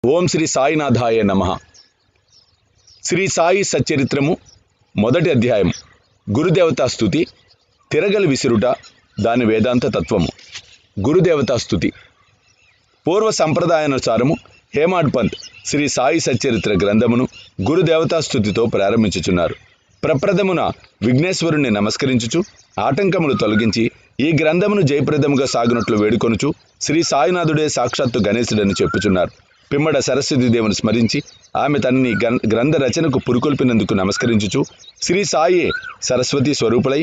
ఓం శ్రీ సాయినాథాయ నమః. శ్రీ సాయి సచ్చరిత్రము మొదటి అధ్యాయం. గురుదేవతా స్తుతి. తిరగలి విసురుట, దాని వేదాంత తత్వము. గురుదేవతా స్తుతి. పూర్వ సంప్రదాయానుసారము హేమాడ్ పంత్ శ్రీ సాయి సచ్చరిత్ర గ్రంథమును గురుదేవతా స్తుతితో ప్రారంభించుచున్నారు. ప్రప్రథమున విఘ్నేశ్వరుణ్ణి నమస్కరించుచు ఆటంకములు తొలగించి ఈ గ్రంథమును జయప్రదముగా సాగునట్లు వేడుకొనుచు శ్రీ సాయినాథుడే సాక్షాత్తు గణేశుడని చెప్పుచున్నారు. పిమ్మడ సరస్వతి దేవుని స్మరించి ఆమె తనని గ్రంథ రచనకు పురుకొల్పినందుకు నమస్కరించుచు శ్రీ సాయే సరస్వతి స్వరూపులై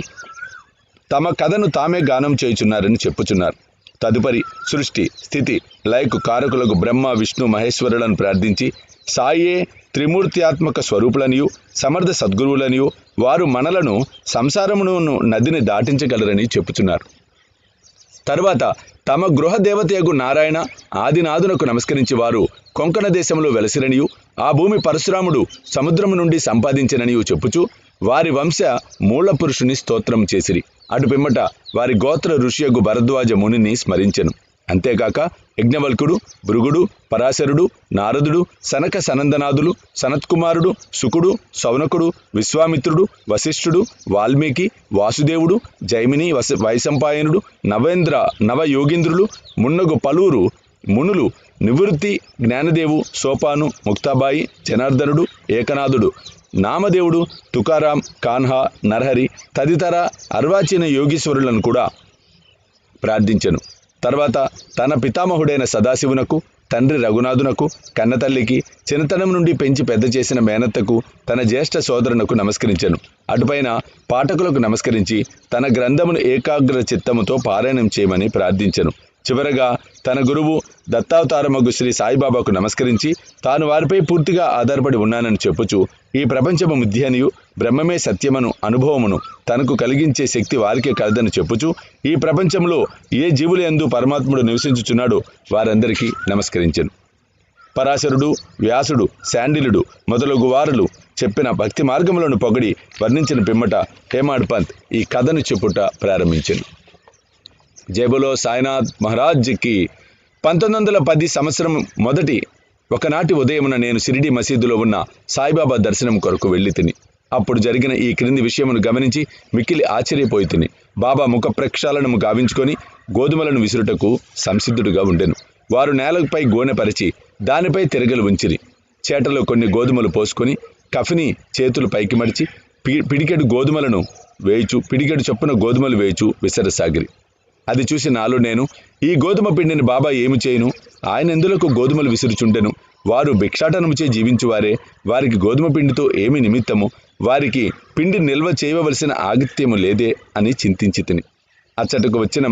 తమ కథను తామే గానం చేయుచున్నారని చెప్పుచున్నారు. తదుపరి సృష్టి స్థితి లయకు కారకులకు బ్రహ్మ విష్ణు మహేశ్వరులను ప్రార్థించి సాయే త్రిమూర్త్యాత్మక స్వరూపులనియు సమర్థ సద్గురువులనియు వారు మనలను సంసారమును నదిని దాటించగలరని చెప్పుచున్నారు. తరువాత తమ గృహ దేవతయగు నారాయణ ఆదినాథునకు నమస్కరించి వారు కొంకణ దేశంలో వెలసిరనియు ఆ భూమి పరశురాముడు సముద్రము నుండి సంపాదించిననియు చెప్పుచు వారి వంశ మూల పురుషుని స్తోత్రం చేసిరి. అటు పిమ్మట వారి గోత్ర ఋషియగు భరద్వాజ మునిని స్మరించెను. అంతేకాక యజ్ఞవల్కుడు, భృగుడు, పరాశరుడు, నారదుడు, సనక సనందనాథులు, సనత్కుమారుడు, శుకుడు, సౌనకుడు, విశ్వామిత్రుడు, వశిష్ఠుడు, వాల్మీకి, వాసుదేవుడు, జైమిని, వైశంపాయనుడు, నవయోగీంద్రులు, మున్నగు పలువురు మునులు, నివృత్తి, జ్ఞానదేవు, సోపాను, ముక్తాబాయి, జనార్దనుడు, ఏకనాథుడు, నామదేవుడు, తుకారాం, కాన్హా, నరహరి తదితర అర్వాచీన యోగీశ్వరులను కూడా ప్రార్థించెను. తర్వాత తన పితామహుడైన సదాశివునకు, తండ్రి రఘునాథునకు, కన్నతల్లికి, చిన్నతనం నుండి పెంచి పెద్ద చేసిన మేనత్తకు, తన జ్యేష్ఠ సోదరునకు నమస్కరించెను. అటుపైన పాఠకులకు నమస్కరించి తన గ్రంథమును ఏకాగ్ర చిత్తముతో పారాయణం చేయమని ప్రార్థించెను. చివరగా తన గురువు దత్తావతారమగు శ్రీ సాయిబాబాకు నమస్కరించి తాను వారిపై పూర్తిగా ఆధారపడి ఉన్నానని చెప్పుచు ఈ ప్రపంచము మిథ్యనియు బ్రహ్మమే సత్యమను అనుభవమును తనకు కలిగించే శక్తి వారికే కలదని చెప్పుచు ఈ ప్రపంచంలో ఏ జీవుల యందు పరమాత్ముడు నివసించుచున్నాడో వారందరికీ నమస్కరించెను. పరాశరుడు, వ్యాసుడు, శాండిలుడు మొదలగు వారులు చెప్పిన భక్తి మార్గములను పొగడి వర్ణించిన పిమ్మట హేమాడ్ పంత్ ఈ కథను చెప్పుట ప్రారంభించెను. జై బోలో సాయినాథ్ మహారాజ్కి. 1910 సంవత్సరం మొదటి ఒకనాటి ఉదయమున నేను షిరిడి మసీదులో ఉన్న సాయిబాబా దర్శనం కొరకు వెళ్ళి తిని అప్పుడు జరిగిన ఈ క్రింది విషయమును గమనించి మిక్కిలి ఆశ్చర్యపోయి తిని బాబా ముఖ ప్రక్షాళనము గావించుకొని గోధుమలను విసురుటకు సంసిద్ధుడుగా ఉండెను. వారు నేలపై గోనె పరిచి దానిపై తిరగలు ఉంచిరి. చేటలో కొన్ని గోధుమలు పోసుకొని కఫిని చేతులు పైకి మడిచి పిడికెడు గోధుమలను వేయుచు పిడికెడు చొప్పున గోధుమలు వేయుచు విసరసాగిరి. అది చూసి నాలో నేను, ఈ గోధుమ పిండిని బాబా ఏమి చేయును? ఆయన ఎందులకు గోధుమలు విసురుచుండెను? వారు భిక్షాటనముచే జీవించువారే, వారికి గోధుమ పిండితో ఏమి నిమిత్తము? వారికి పిండి నిల్వ చేయవలసిన ఆగిత్యము లేదే అని చింతించి తిని అచ్చటకు వచ్చిన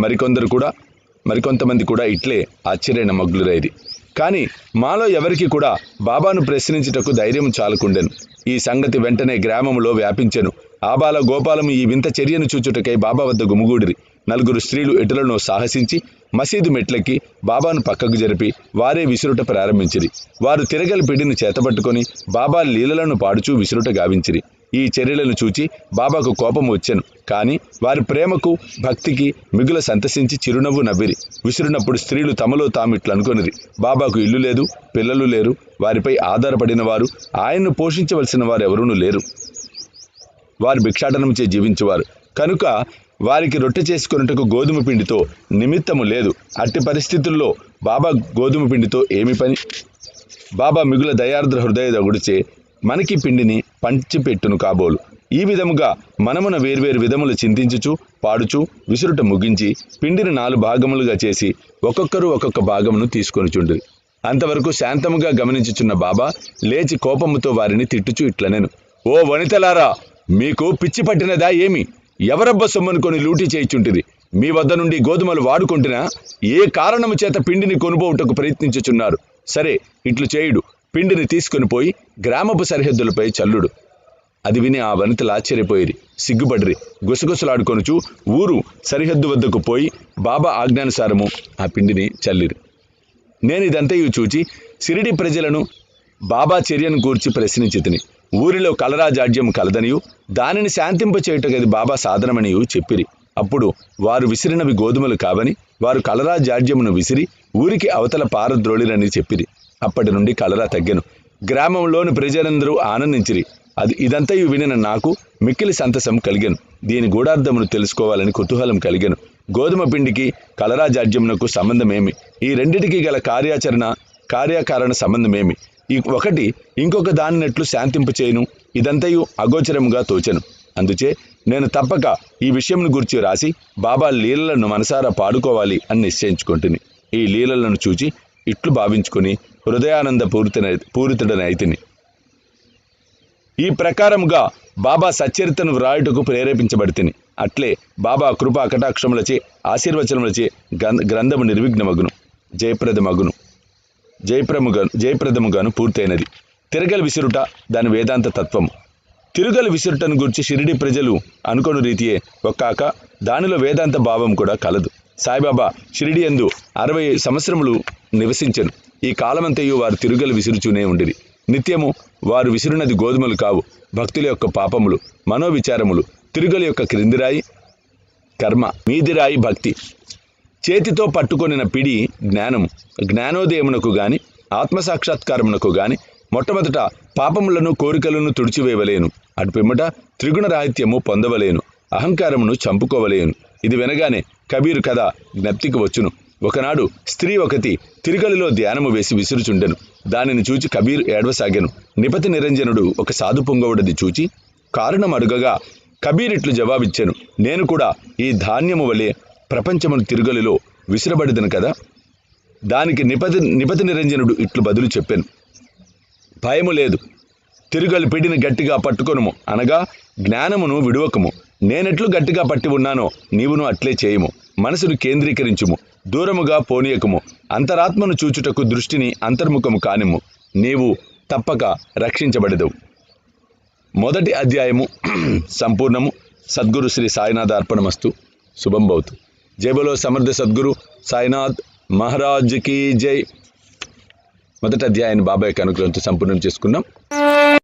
మరికొంతమంది కూడా ఇట్లే ఆశ్చర్యన మగ్గులరైరి. కానీ మాలో ఎవరికి కూడా బాబాను ప్రశ్నించుటకు ధైర్యం చాలకుండెను. ఈ సంగతి వెంటనే గ్రామములో వ్యాపించెను. ఆబాల గోపాలము ఈ వింత చర్యను చూచుటకై బాబా వద్ద గుమిగూడిరి. 4 స్త్రీలు ఎటులను సాహసించి మసీదు మెట్లకి బాబాను పక్కకు జరిపి వారే విసురుట ప్రారంభించిరి. వారు తిరగలి పిడిని చేతపట్టుకొని బాబా లీలలను పాడుచూ విసురుట గావించిరి. ఈ చర్యలను చూచి బాబాకు కోపం వచ్చెను. కానీ వారి ప్రేమకు భక్తికి మిగుల సంతసించి చిరునవ్వు నవ్విరి. విసురునప్పుడు స్త్రీలు తమలో తామిట్లు అనుకొనిరి, బాబాకు ఇల్లు లేదు, పిల్లలు లేరు, వారిపై ఆధారపడిన వారు, ఆయన్ను పోషించవలసిన వారు ఎవరూ లేరు, వారు భిక్షాటనముచే జీవించువారు కనుక వారికి రొట్టె చేసుకొనుటకు గోధుమ పిండితో నిమిత్తము లేదు. అట్టి పరిస్థితుల్లో బాబా గోధుమ పిండితో ఏమి పని? బాబా మిగుల దయార్ద్ర హృదయదగుడిచే మనకి పిండిని పంచిపెట్టును కాబోలు. ఈ విధముగా మనమున వేర్వేరు విధములు చింతించుచు పాడుచు విసురుట ముగించి పిండిని 4 భాగములుగా చేసి ఒక్కొక్కరు ఒక్కొక్క భాగమును తీసుకొనిచుండిరి. అంతవరకు శాంతముగా గమనించుచున్న బాబా లేచి కోపముతో వారిని తిట్టుచు ఇట్లనెను, ఓ వనితలారా, మీకు పిచ్చి పట్టినదా ఏమి? ఎవరబ్బ సొమ్మనుకొని లూటీ చేయుచుంటిరి? మీ వద్ద నుండి గోధుమలు వాడుకుంటున్నా ఏ కారణము చేత పిండిని కొనుపోవుటకు ప్రయత్నించుచున్నారు? సరే, ఇట్లు చేయుడు, పిండిని తీసుకొని పోయి గ్రామపు సరిహద్దులపై చల్లుడు. అది విని ఆ వనితలు ఆశ్చర్యపోయిరి, సిగ్గుపడిరి. గుసగుసలాడుకొనుచు ఊరు సరిహద్దు వద్దకు పోయి బాబా ఆజ్ఞానుసారము ఆ పిండిని చల్లిరి. నేను ఇదంతయు చూచి షిరిడి ప్రజలను బాబా చర్యను గూర్చి ప్రశ్నించి తిని ఊరిలో కలరా జాడ్యం కలదనియు దానిని శాంతింపచేయుటగది బాబా సాధనమనియు చెప్పిరి. అప్పుడు వారు విసిరినవి గోధుమలు కావని వారు కలరా జాడ్యమును విసిరి ఊరికి అవతల పారద్రోళిరని చెప్పిరి. అప్పటి నుండి కలరా తగ్గెను. గ్రామంలోని ప్రజలందరూ ఆనందించిరి. ఇదంతయు వినిన నాకు మిక్కిలి సంతసం కలిగెను. దీని గూఢార్థమును తెలుసుకోవాలని కుతూహలం కలిగెను. గోధుమ పిండికి కలరా జాడ్యమునకు సంబంధమేమి? ఈ రెండిటికి గల కార్యకారణ సంబంధమేమి? ఒకటి ఇంకొక దానినట్లు శాంతింపచేయును. ఇదంతయు అగోచరముగా తోచెను. అందుచే నేను తప్పక ఈ విషయంను గురించి రాసి బాబా లీలలను మనసారా పాడుకోవాలి అని నిశ్చయించుకుంటుని. ఈ లీలలను చూచి ఇట్లు భావించుకొని హృదయానంద పూరితుడనైతిని. ఈ ప్రకారముగా బాబా సచ్చరితను వ్రాయుటకు ప్రేరేపించబడితిని. అట్లే బాబా కృపా కటాక్షములచే ఆశీర్వచనములచే గ్రంథము నిర్విఘ్నమగును, జయప్రదముగాను పూర్తయినది. తిరగలి విసురుట దాని వేదాంత తత్వము. తిరుగలి విసురుటను గురించి షిరిడి ప్రజలు అనుకొను రీతియే ఒక్కాక దానిలో వేదాంత భావం కూడా కలదు. సాయిబాబా షిరిడి యందు 60 సంవత్సరములు నివసించెను. ఈ కాలమంతయు వారు తిరుగలి విసురుచూనే ఉండిరి. నిత్యము వారు విసురునది గోధుమలు కావు, భక్తుల యొక్క పాపములు, మనోవిచారములు. తిరుగలి యొక్క క్రిందిరాయి కర్మ, మీదిరాయి భక్తి. చేతితో పట్టుకొనిన పిడి జ్ఞానము. జ్ఞానోదయమునకు గాని ఆత్మసాక్షాత్కారమునకు గాని మొట్టమొదట పాపములను కోరికలను తుడిచివేయవలేను. అటు పిమ్మట త్రిగుణ రాహిత్యము పొందవలేను, అహంకారమును చంపుకోవలేను. ఇది వినగానే కబీరు కథ జ్ఞప్తికి వచ్చును. ఒకనాడు స్త్రీ ఒకటి తిరుగలిలో ధ్యానము వేసి విసురుచుండెను. దానిని చూచి కబీర్ ఏడవసాగాను. నిపతి నిరంజనుడు ఒక సాధు పొంగవుడది చూచి కారణం అడుగగా కబీర్ ఇట్లు జవాబిచ్చాను. నేను కూడా ఈ ధాన్యము వలె ప్రపంచమును తిరుగలిలో విసిరబడిదను కదా. దానికి నిపతి నిరంజనుడు ఇట్లు బదులు చెప్పాను. భయము లేదు, తిరుగలి పిడిని గట్టిగా పట్టుకొనుము, అనగా జ్ఞానమును విడువకము. నేనెట్లు గట్టిగా పట్టి ఉన్నానో నీవును అట్లే చేయుము. మనసును కేంద్రీకరించుము, దూరముగా పోనీయకము. అంతరాత్మను చూచుటకు దృష్టిని అంతర్ముఖము కానిమ్ము, నీవు తప్పక రక్షించబడెదవు. మొదటి అధ్యాయము సంపూర్ణము. సద్గురు శ్రీ సాయినాథ్ అర్పణమస్తు. శుభం భవతు. జై బోలో సమర్థ సద్గురు సాయినాథ్ మహారాజ్ కీ జై. మొదటి అధ్యాయాన్ని బాబా యొక్క అనుగ్రహంతో సంపూర్ణం చేసుకున్నాం.